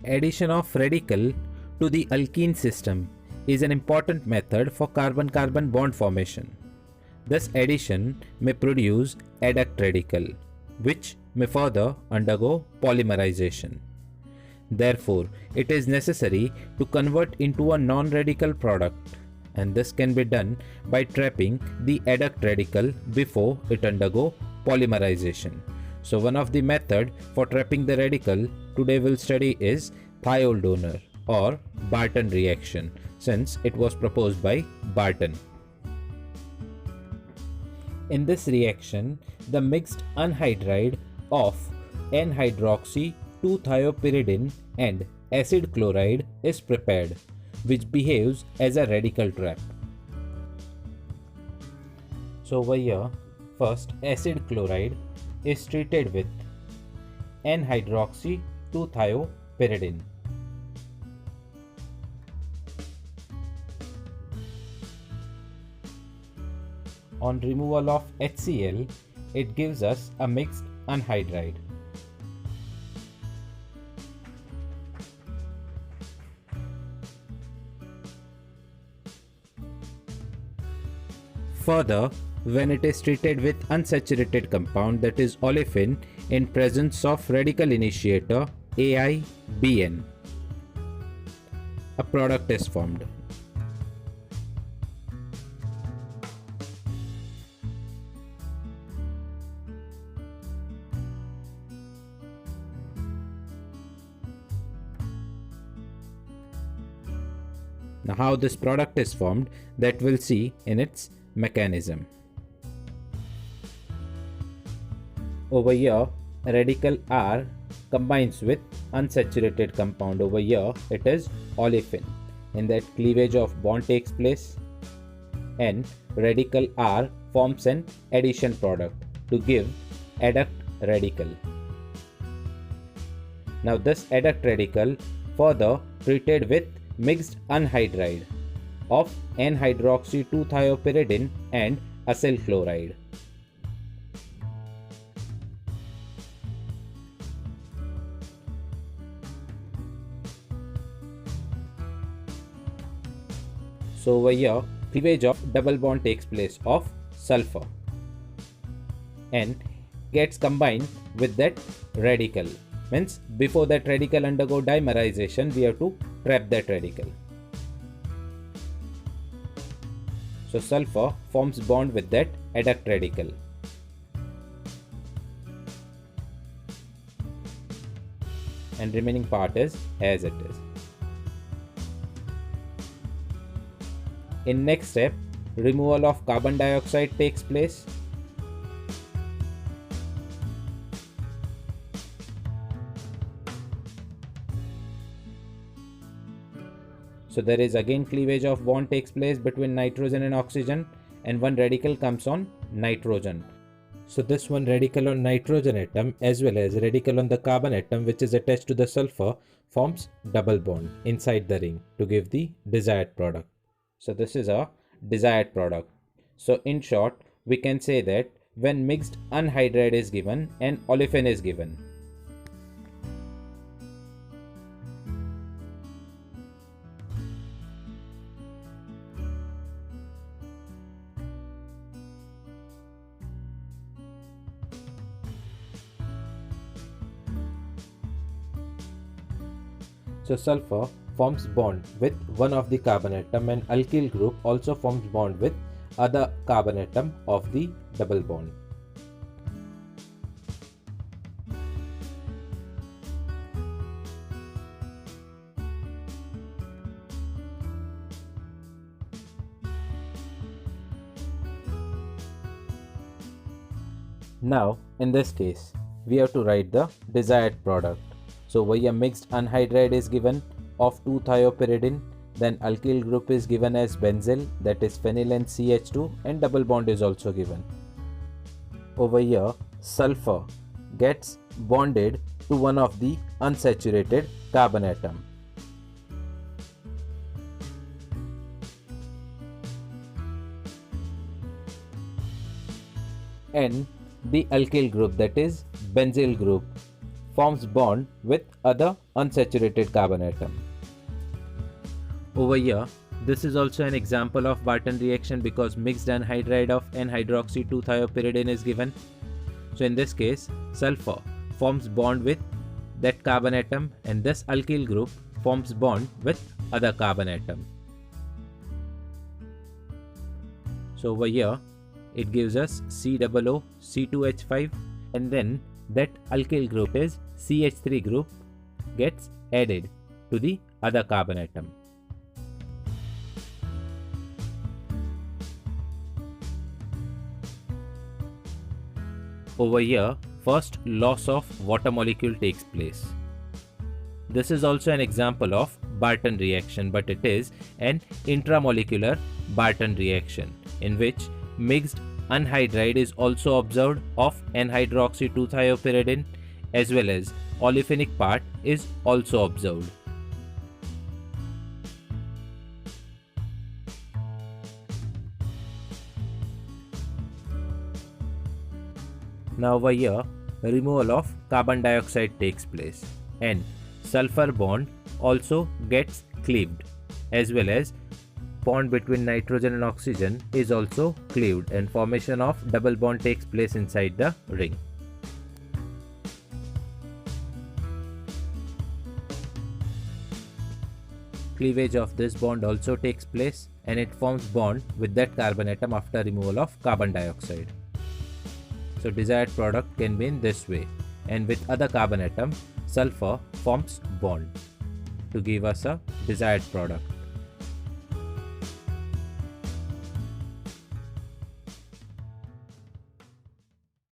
addition of radical to the alkene system is an important method for carbon-carbon bond formation. This addition may produce adduct radical, which may further undergo polymerization. Therefore, it is necessary to convert into a non-radical product, and this can be done by trapping the adduct radical before it undergo polymerization. So one of the method for trapping the radical today we'll study is thiol donor or Barton reaction, since it was proposed by Barton. In this reaction, the mixed anhydride of N-hydroxy-2-thiopyridine and acid chloride is prepared, which behaves as a radical trap. So over here, first acid chloride is treated with N-hydroxy-2-thiopyridine. On removal of HCl, it gives us a mixed anhydride. Further, when it is treated with unsaturated compound, that is olefin, in presence of radical initiator AIBN, a product is formed. Now how this product is formed, that we'll see in its mechanism. Over here, radical R combines with unsaturated compound. Over here it is olefin. In that, cleavage of bond takes place and radical R forms an addition product to give adduct radical. Now this adduct radical further treated with mixed anhydride of N-hydroxy-2-thiopyridine and acyl chloride. So over here, cleavage of double bond takes place of sulfur and gets combined with that radical. Means before that radical undergo dimerization, we have to trap that radical. So sulfur forms bond with that adduct radical. And remaining part is as it is. In next step, removal of carbon dioxide takes place. So there is again cleavage of bond takes place between nitrogen and oxygen, and one radical comes on nitrogen. So this one radical on nitrogen atom as well as radical on the carbon atom, which is attached to the sulfur, forms double bond inside the ring to give the desired product. So this is a desired product. So in short, we can say that when mixed anhydride is given and olefin is given, so sulfur forms bond with one of the carbon atom and alkyl group also forms bond with other carbon atom of the double bond. Now in this case, we have to write the desired product. So where a mixed anhydride is given of 2-thiopyridine, then alkyl group is given as benzyl, that is phenyl and CH2, and double bond is also given. Over here, sulfur gets bonded to one of the unsaturated carbon atom. And the alkyl group, that is benzyl group, forms bond with other unsaturated carbon atom. Over here, this is also an example of Barton reaction because mixed anhydride of N-hydroxy 2-thiopyridine is given. So in this case, sulfur forms bond with that carbon atom and this alkyl group forms bond with other carbon atom. So over here, it gives us COO C2H5 and then that alkyl group is CH3 group gets added to the other carbon atom. Over here, first loss of water molecule takes place. This is also an example of Barton reaction, but it is an intramolecular Barton reaction in which mixed anhydride is also observed of N-hydroxy 2-thiopyridine as well as olefinic part is also observed. Now over here, removal of carbon dioxide takes place and sulfur bond also gets cleaved as well as bond between nitrogen and oxygen is also cleaved and formation of double bond takes place inside the ring. Cleavage of this bond also takes place and it forms bond with that carbon atom after removal of carbon dioxide. So desired product can be in this way, and with other carbon atom, sulfur forms bond to give us a desired product.